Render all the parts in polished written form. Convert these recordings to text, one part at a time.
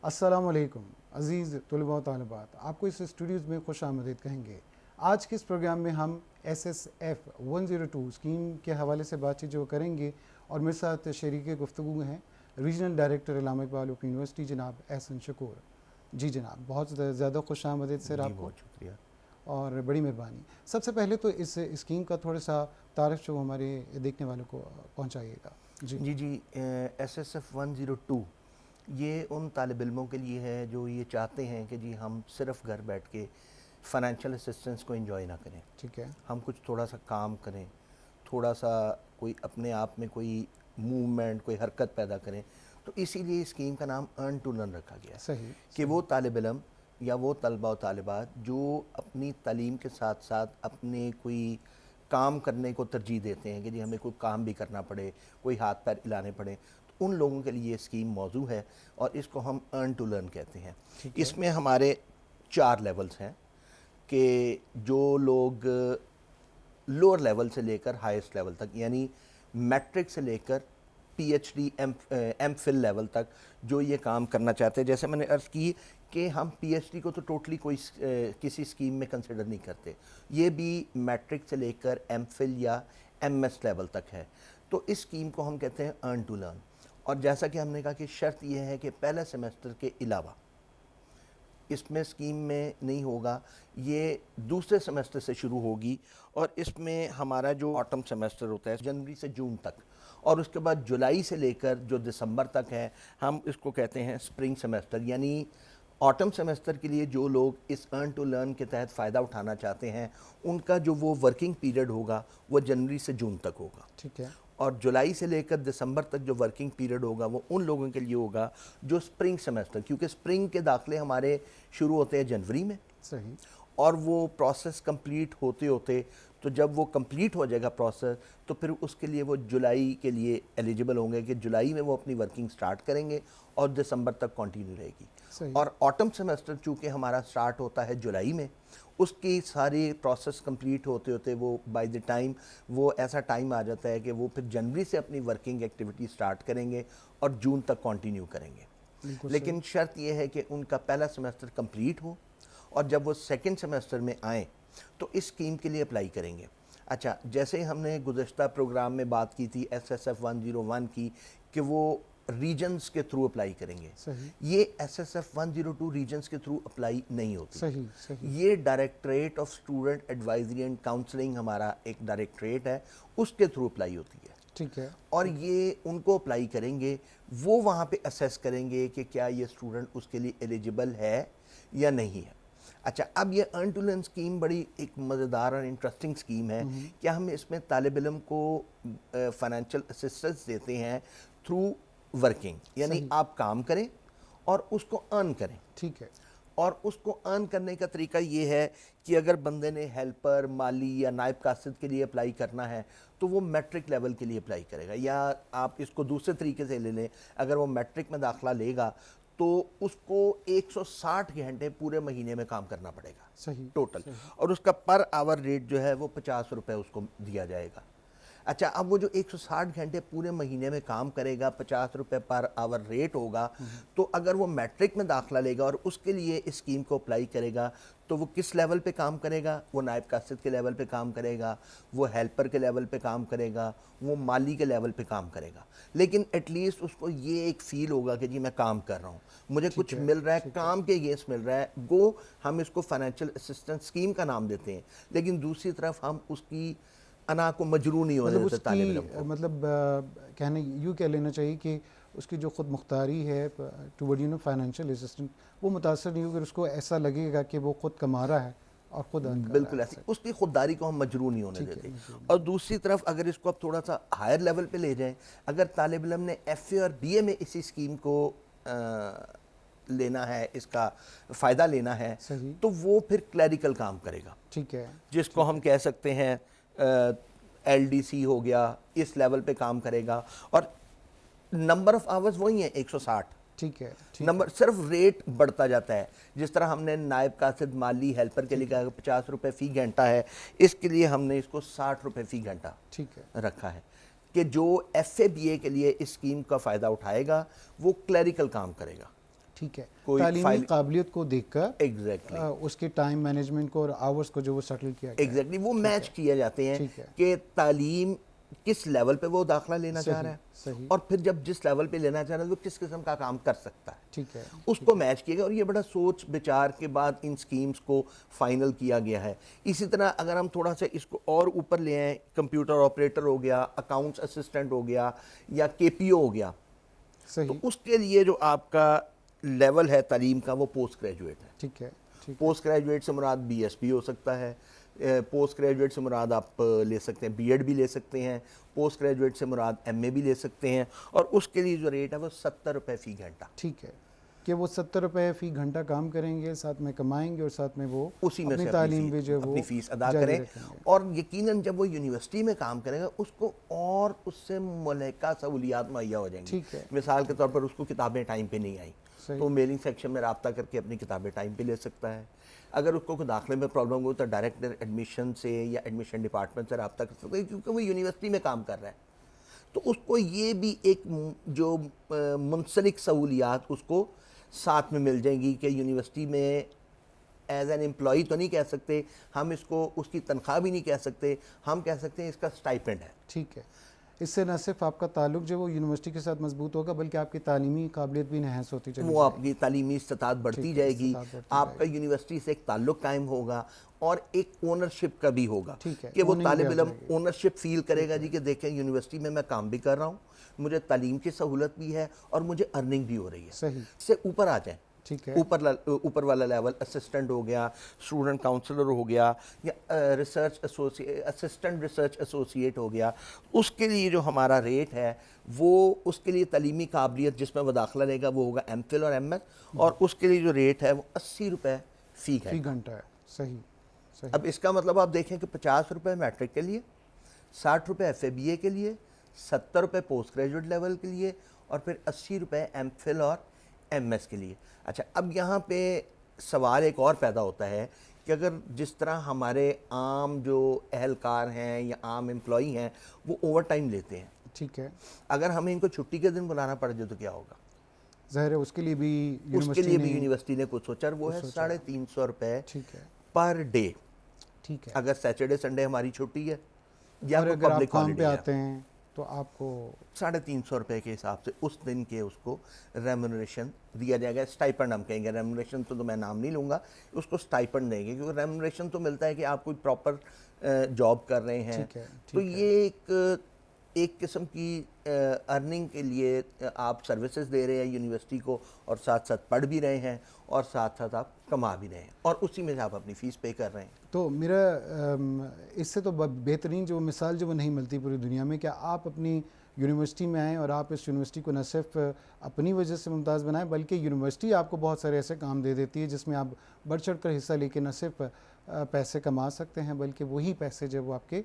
السلام علیکم عزیز طلباء و طالبات، آپ کو اس اسٹوڈیوز میں خوش آمدید کہیں گے۔ آج کے اس پروگرام میں ہم SSF 102 اسکیم کے حوالے سے بات چیت جو کریں گے، اور میرے ساتھ شریک گفتگو ہیں ریجنل ڈائریکٹر علامہ اقبال اوپن یونیورسٹی جناب احسن شکور۔ جی جناب، بہت زیادہ خوش آمدید سر آپ کو۔ بہت شکریہ اور بڑی مہربانی۔ سب سے پہلے تو اس اسکیم کا تھوڑا سا تعارف جو ہمارے دیکھنے والوں کو پہنچائیے گا۔ جی SSF 102 یہ ان طالب علموں کے لیے ہے جو یہ چاہتے ہیں کہ جی ہم صرف گھر بیٹھ کے فائنینشیل اسسٹنس کو انجوائے نہ کریں، ٹھیک ہے، ہم کچھ تھوڑا سا کام کریں، تھوڑا سا کوئی اپنے آپ میں کوئی موومنٹ، کوئی حرکت پیدا کریں۔ تو اسی لیے اسکیم کا نام ارن ٹو لرن رکھا گیا ہے، صحیح کہ وہ طالب علم یا وہ طلباء و طالبات جو اپنی تعلیم کے ساتھ ساتھ اپنے کوئی کام کرنے کو ترجیح دیتے ہیں کہ جی ہمیں کوئی کام بھی کرنا پڑے، کوئی ہاتھ پیر ہلانے پڑے، تو ان لوگوں کے لیے یہ اسکیم موزوں ہے، اور اس کو ہم ارن ٹو لرن کہتے ہیں۔ اس میں ہمارے 4 لیولز ہیں کہ جو لوگ لوور لیول سے لے کر ہائیسٹ لیول تک، یعنی میٹرک سے لے کر PhD ایم فل لیول تک جو یہ کام کرنا چاہتے ہیں، جیسے میں نے عرض کی کہ ہم PhD کو تو ٹوٹلی کوئی کسی اسکیم میں کنسیڈر نہیں کرتے، یہ بھی میٹرک سے لے کر ایم فل یا MS لیول تک ہے، تو اس اسکیم کو ہم کہتے ہیں ارن ٹو لرن۔ اور جیسا کہ ہم نے کہا کہ شرط یہ ہے کہ پہلے سیمسٹر کے علاوہ اس میں اسکیم میں نہیں ہوگا، یہ دوسرے سیمسٹر سے شروع ہوگی، اور اس میں ہمارا جو آٹم سیمسٹر ہوتا ہے جنوری سے جون تک، اور اس کے بعد جولائی سے لے کر جو دسمبر تک ہے، ہم اس کو کہتے ہیں اسپرنگ سیمسٹر۔ یعنی آٹم سیمسٹر کے لیے جو لوگ اس ارن ٹو لرن کے تحت فائدہ اٹھانا چاہتے ہیں، ان کا جو وہ ورکنگ پیریڈ ہوگا وہ جنوری سے جون تک ہوگا، ٹھیک ہے، اور جولائی سے لے کر دسمبر تک جو ورکنگ پیریڈ ہوگا وہ ان لوگوں کے لیے ہوگا جو اسپرنگ سیمسٹر، کیونکہ اسپرنگ کے داخلے ہمارے شروع ہوتے ہیں جنوری میں، صحیح، اور وہ پروسیس کمپلیٹ ہوتے ہوتے، تو جب وہ کمپلیٹ ہو جائے گا پروسیس، تو پھر اس کے لیے وہ جولائی کے لیے ایلیجیبل ہوں گے کہ جولائی میں وہ اپنی ورکنگ سٹارٹ کریں گے اور دسمبر تک کنٹینیو رہے گی۔ صحیح، اور آٹم سیمسٹر چونکہ ہمارا سٹارٹ ہوتا ہے جولائی میں، اس کی ساری پروسیس کمپلیٹ ہوتے ہوتے وہ بائی دی ٹائم وہ ایسا ٹائم آ جاتا ہے کہ وہ پھر جنوری سے اپنی ورکنگ ایکٹیویٹی سٹارٹ کریں گے اور جون تک کنٹینیو کریں گے۔ بالکل لیکن شرط یہ ہے کہ ان کا پہلا سیمسٹر کمپلیٹ ہو، اور جب وہ سیکنڈ سیمسٹر میں آئیں تو اس اسکیم کے لیے اپلائی کریں گے۔ اچھا، جیسے ہم نے گزشتہ پروگرام میں بات کی تھی SSF 101 کی کہ وہ ریجنز کے تھرو اپلائی کریں گے، صحیح، یہ SSF 102 ریجنز کے تھرو اپلائی نہیں ہوتی، صحیح، صحیح، یہ directorate of student advisory and counselling ہمارا ایک ڈائریکٹریٹ ہے، اس کے تھرو اپلائی ہوتی ہے، ٹھیک ہے، اور یہ ان کو اپلائی کریں گے، وہ وہاں پہ اسیس کریں گے کہ کیا یہ اسٹوڈنٹ اس کے لیے ایلیجیبل ہے یا نہیں ہے۔ اچھا، اب یہ ارن ٹو لرن اسکیم بڑی ایک مزیدار اور انٹرسٹنگ اسکیم ہے کہ ہم اس میں طالب علم کو فائنینشیل اسسٹنس دیتے ہیں تھرو ورکنگ، یعنی آپ کام کریں اور اس کو ارن کریں۔ ٹھیک ہے، اور اس کو ارن کرنے کا طریقہ یہ ہے کہ اگر بندے نے ہیلپر، مالی یا نائب قاصد کے لیے اپلائی کرنا ہے تو وہ میٹرک لیول کے لیے اپلائی کرے گا، یا آپ اس کو دوسرے طریقے سے لے لیں، اگر وہ میٹرک میں داخلہ لے گا تو اس کو 160 گھنٹے پورے مہینے میں کام کرنا پڑے گا صحیح، ٹوٹل، اور اس کا پر آور ریٹ جو ہے وہ 50 روپے اس کو دیا جائے گا۔ اچھا، اب وہ جو 160 گھنٹے پورے مہینے میں کام کرے گا، 50 روپے پر آور ریٹ ہوگا، تو اگر وہ میٹرک میں داخلہ لے گا اور اس کے لیے اس اسکیم کو اپلائی کرے گا تو وہ کس لیول پہ کام کرے گا؟ وہ نائب قاصد کے لیول پہ کام کرے گا، وہ ہیلپر کے لیول پہ کام کرے گا، وہ مالی کے لیول پہ کام کرے گا، لیکن ایٹ لیسٹ اس کو یہ ایک فیل ہوگا کہ جی میں کام کر رہا ہوں، مجھے کچھ مل رہا ہے، کام کے اگینسٹ مل رہا ہے، گو ہم اس کو فائنینشیل اسسٹنس اسکیم کا نام دیتے ہیں، لیکن دوسری طرف ہم اس کی انا کو مجروح نہیں ہونے دیتے طالب علم کو۔ مطلب کہنے یوں کہہ لینا چاہیے کہ اس کی جو خود مختاری ہے ٹوورڈ فائنینشیل اسسٹنٹ، وہ متاثر نہیں ہوگی، اس کو ایسا لگے گا کہ وہ خود کما رہا ہے اور خود ارن کر رہا ہے۔ بالکل ایسی اس کی خودداری کو ہم مجروح نہیں ہونے دیتے۔ اور دوسری طرف اگر اس کو آپ تھوڑا سا ہائر لیول پہ لے جائیں، اگر طالب علم نے FA اور BA میں اسی اسکیم کو لینا ہے، اس کا فائدہ لینا ہے، تو وہ پھر کلیریکل کام کرے گا، ٹھیک ہے، جس کو ہم کہہ سکتے ہیں LDC ہو گیا، اس لیول پہ کام کرے گا، اور نمبر آف آورز وہی ہیں 160، ٹھیک ہے، نمبر صرف ریٹ بڑھتا جاتا ہے، جس طرح ہم نے نائب قاصد، مالی، ہیلپر کے لیے کہا 50 روپے فی گھنٹہ ہے، اس کے لیے ہم نے اس کو 60 روپے فی گھنٹہ ٹھیک ہے، رکھا ہے کہ جو FA BA کے لیے اس اسکیم کا فائدہ اٹھائے گا وہ کلیریکل کام کرے گا، ٹھیک ہے، کوئی تعلیمی فائل قابلیت کو دیکھ کر ایگزیکٹلی اس کے ٹائم مینجمنٹ کو اور آورس کو جو وہ سیٹل کیا گیا ہے. ایگزیکٹلی وہ میچ کیے جاتے ہیں ٹھیک ہے. کہ تعلیم کس لیول پہ وہ داخلہ لینا چاہ رہا ہے صحیح. اور پھر جب جس لیول پہ لینا چاہ رہا ہے وہ کس قسم کا کام کر سکتا ہے ٹھیک ہے. اس کو میچ کیا گیا اور یہ بڑا سوچ بچار کے بعد ان سکیمز کو فائنل کیا گیا ہے. اسی طرح اگر ہم تھوڑا سا اس کو اور اوپر لے آئیں، کمپیوٹر آپریٹر ہو گیا، اکاؤنٹس اسسٹنٹ ہو گیا یا کے پی او ہو گیا، تو صحیح. اس کے لیے جو آپ کا لیول ہے تعلیم کا وہ پوسٹ گریجویٹ ہے. ٹھیک ہے. ٹھیک. پوسٹ گریجویٹ سے مراد بی ایس پی ہو سکتا ہے، پوسٹ گریجویٹ سے مراد آپ لے سکتے ہیں بی ایڈ بھی لے سکتے ہیں، پوسٹ گریجویٹ سے مراد ایم اے بھی لے سکتے ہیں، اور اس کے لیے جو ریٹ ہے وہ 70 روپے فی گھنٹہ. ٹھیک ہے کہ وہ 70 روپے فی گھنٹہ کام کریں گے، ساتھ میں کمائیں گے اور ساتھ میں وہ اسی میں اپنی سے تعلیم بھی جو ہے وہ اپنی فیس ادا جاری کریں، رکھیں گے. اور یقیناً جب وہ یونیورسٹی میں کام کرے گا اس کو اور اس سے ملحقہ سہولیات مہیا ہو جائیں گی. ٹھیک ہے. مثال کے طور پر اس کو کتابیں ٹائم پہ نہیں آئیں صحیح. تو میلنگ سیکشن میں رابطہ کر کے اپنی کتابیں ٹائم پہ لے سکتا ہے. اگر اس کو کوئی داخلے میں پرابلم ہو تو ڈائریکٹ ایڈمیشن سے یا ایڈمیشن ڈپارٹمنٹ سے رابطہ کر سکتا ہے کیونکہ وہ یونیورسٹی میں کام کر رہا ہے. تو اس کو یہ بھی ایک جو منسلک سہولیات اس کو ساتھ میں مل جائیں گی کہ یونیورسٹی میں ایز این امپلائی تو نہیں کہہ سکتے ہم اس کو، اس کی تنخواہ بھی نہیں کہہ سکتے، ہم کہہ سکتے ہیں اس کا سٹائپنڈ ہے. ٹھیک ہے. اس سے نہ صرف آپ کا تعلق جو وہ یونیورسٹی کے ساتھ مضبوط ہوگا بلکہ آپ کی تعلیمی قابلیت بھی انہینس ہوتی چلی وہ آپ کی تعلیمی استطاعت بڑھتی جائے گی، آپ کا یونیورسٹی سے ایک تعلق قائم ہوگا اور ایک اونرشپ کا بھی ہوگا کہ وہ طالب علم اونرشپ فیل کرے گا جی کہ دیکھیں یونیورسٹی میں کام بھی کر رہا ہوں، مجھے تعلیم کی سہولت بھی ہے اور مجھے ارننگ بھی ہو رہی ہے. صحیح. اس سے اوپر آ جائیں، ٹھیک ہے. اوپر والا لیول اسسٹنٹ ہو گیا، اسٹوڈنٹ کاؤنسلر ہو گیا، یا اسسٹنٹ ریسرچ ایسوسیٹ ہو گیا. اس کے لیے جو ہمارا ریٹ ہے وہ اس کے لیے تعلیمی قابلیت جس میں وہ داخلہ لے گا وہ ہوگا ایم فل اور ایم ایس، اور اس کے لیے جو ریٹ ہے وہ 80 روپے فی گھنٹہ ہے. صحیح. صحیح. اب اس کا مطلب آپ دیکھیں کہ 50 روپے میٹرک کے لیے، 60 روپے ایف اے بی اے کے لیے، 70 روپے پوسٹ گریجویٹ لیول کے لیے، اور پھر 80 روپے ایم فل اور ایم ایس کے لیے. اچھا، اب یہاں پہ سوال ایک اور پیدا ہوتا ہے کہ اگر جس طرح ہمارے عام جو اہلکار ہیں یا عام امپلائی ہیں وہ اوور ٹائم لیتے ہیں، ٹھیک ہے، اگر ہمیں ان کو چھٹی کے دن بلانا پڑ جائے تو کیا ہوگا؟ ظاہر ہے اس کے لیے بھی یونیورسٹی نے کچھ سوچا، وہ ہے 350 روپے پر ڈے. ٹھیک ہے. اگر سیٹرڈے سنڈے ہماری چھٹی ہے یا اور اگر آپ کام پہ آتے ہیں تو آپ کو 350 روپے کے حساب سے اس دن کے اس کو ریمونریشن دیا جائے گا. اسٹائپنڈ ہم کہیں گے، ریمونریشن تو میں نام نہیں لوں گا، اس کو اسٹائپنڈ دیں گے کیونکہ ریمونریشن تو ملتا ہے کہ آپ کوئی پراپر جاب کر رہے ہیں. تو یہ ایک قسم کی ارننگ کے لیے آپ سروسز دے رہے ہیں یونیورسٹی کو، اور ساتھ ساتھ پڑھ بھی رہے ہیں اور ساتھ ساتھ آپ کما بھی رہے ہیں، اور اسی میں سے آپ اپنی فیس پے کر رہے ہیں. تو میرا اس سے تو بہترین جو مثال جو وہ نہیں ملتی پوری دنیا میں کہ آپ اپنی یونیورسٹی میں آئیں اور آپ اس یونیورسٹی کو نہ صرف اپنی وجہ سے ممتاز بنائیں بلکہ یونیورسٹی آپ کو بہت سارے ایسے کام دے دیتی ہے جس میں آپ بڑھ چڑھ کر حصہ لے کے نہ صرف پیسے کما سکتے ہیں بلکہ وہی پیسے جو وہ آپ کے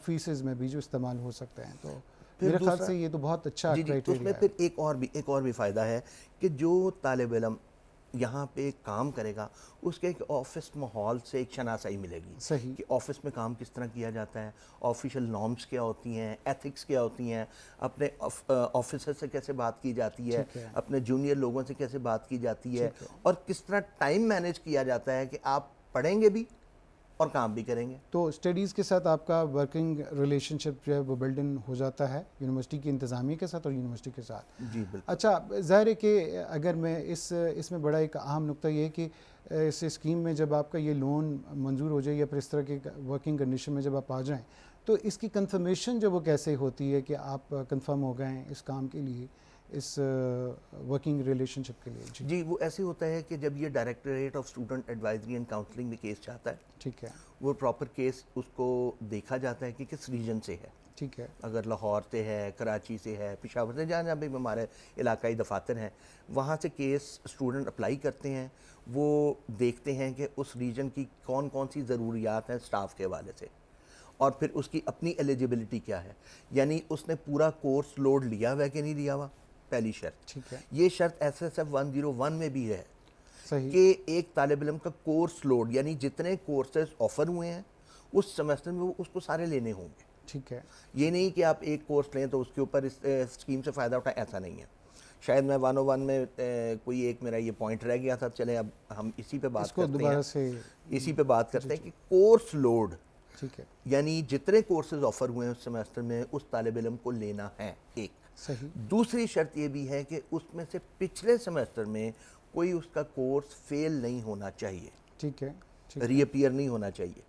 فیسز میں بھی جو استعمال ہو سکتے ہیں. تو میرے خیال سے یہ تو بہت اچھا کرائٹیریا ہے. اس میں پھر ایک اور بھی فائدہ ہے کہ جو طالب علم یہاں پہ کام کرے گا اس کے ایک آفس ماحول سے ایک شناسائی ملے گی. صحیح. کہ آفس میں کام کس طرح کیا جاتا ہے، آفیشیل نارمز کیا ہوتی ہیں، ایتھکس کیا ہوتی ہیں، اپنے آفیسر سے کیسے بات کی جاتی ہے، اپنے جونیئر لوگوں سے کیسے بات کی جاتی ہے، اور کس طرح ٹائم مینیج کیا جاتا ہے کہ آپ پڑھیں گے بھی اور کام بھی کریں گے. تو اسٹڈیز کے ساتھ آپ کا ورکنگ ریلیشن شپ جو ہے وہ بلڈ ہو جاتا ہے یونیورسٹی کی انتظامیہ کے ساتھ اور یونیورسٹی کے ساتھ. جی بالکل. اچھا، ظاہر ہے کہ اگر میں اس میں بڑا ایک اہم نقطہ یہ ہے کہ اس اسکیم میں جب آپ کا یہ لون منظور ہو جائے یا پھر اس طرح کے ورکنگ کنڈیشن میں جب آپ آ جائیں تو اس کی کنفرمیشن جو وہ کیسے ہوتی ہے کہ آپ کنفرم ہو گئے ہیں اس کام کے لیے، اس ورکنگ ریلیشن شپ کے لیے؟ جی وہ ایسے ہوتا ہے کہ جب یہ directorate of student advisory and counselling میں کیس جاتا ہے، ٹھیک ہے، وہ پراپر کیس اس کو دیکھا جاتا ہے کہ کس ریجن سے ہے. ٹھیک ہے. اگر لاہور سے ہے، کراچی سے ہے، پشاور سے، جہاں بھی ہمارے علاقائی دفاتر ہیں وہاں سے کیس اسٹوڈنٹ اپلائی کرتے ہیں. وہ دیکھتے ہیں کہ اس ریجن کی کون کون سی ضروریات ہیں اسٹاف کے حوالے سے، اور پھر اس کی اپنی ایلیجیبلٹی کیا ہے، یعنی اس نے پورا کورس لوڈ لیا ہوا ہے کہ نہیں لیا ہوا، پہلی شرط. ٹھیک ہے. یہ شرط ایس ایس ایف 101 میں بھی ہے کہ ایک طالب علم کا کورس لوڈ یعنی جتنے کورسز آفر ہوئے ہیں اس سیمسٹر میں وہ اس کو سارے لینے ہوں گے. ٹھیک ہے. یہ نہیں کہ آپ ایک کورس لیں تو اس کے اوپر اس اسکیم سے فائدہ اٹھائیں، ایسا نہیں ہے. شاید میں 101 میں کوئی ایک میرا یہ پوائنٹ رہ گیا تھا، چلیں اب ہم اسی پہ بات کرتے ہیں، اسی پہ بات کرتے ہیں کہ کورس لوڈ، ٹھیک ہے، یعنی جتنے کورسز آفر ہوئے ہیں اس سیمسٹر میں اس طالب علم کو لینا ہے ایک. صحیح. دوسری شرط یہ بھی ہے کہ اس میں سے پچھلے سیمسٹر میں کوئی اس کا کورس فیل نہیں ہونا چاہیے، ٹھیک ہے، ری اپیئر نہیں ہونا چاہیے.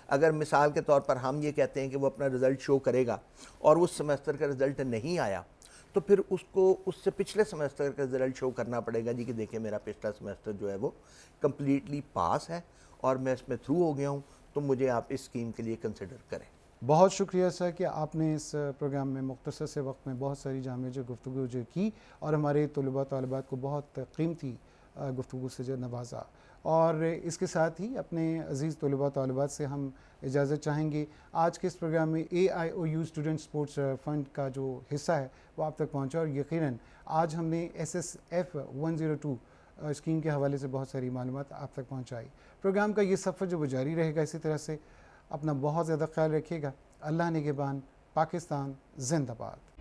اگر مثال کے طور پر ہم یہ کہتے ہیں کہ وہ اپنا رزلٹ شو کرے گا اور اس سیمسٹر کا رزلٹ نہیں آیا تو پھر اس کو اس سے پچھلے سیمسٹر کا رزلٹ شو کرنا پڑے گا جی کہ دیکھیں میرا پچھلا سیمسٹر جو ہے وہ کمپلیٹلی پاس ہے اور میں اس میں تھرو ہو گیا ہوں، تو مجھے آپ اس اسکیم کے لیے کنسیڈر کریں. بہت شکریہ سر کہ آپ نے اس پروگرام میں مختصر سے وقت میں بہت ساری جامع گفتگو جو کی اور ہمارے طلباء طالبات کو بہت قیمتی گفتگو سے جو نوازا. اور اس کے ساتھ ہی اپنے عزیز طلباء طالبات سے ہم اجازت چاہیں گے. آج کے اس پروگرام میں AIOU اسٹوڈنٹ سپورٹس فنڈ کا جو حصہ ہے وہ آپ تک پہنچا، اور یقیناً آج ہم نے SSF 102 اسکیم کے حوالے سے بہت ساری معلومات آپ تک پہنچائی. پروگرام کا یہ سفر جو وہ جاری رہے گا اسی طرح سے. اپنا بہت زیادہ خیال رکھیے گا. اللہ نگہبان. پاکستان زندہ باد.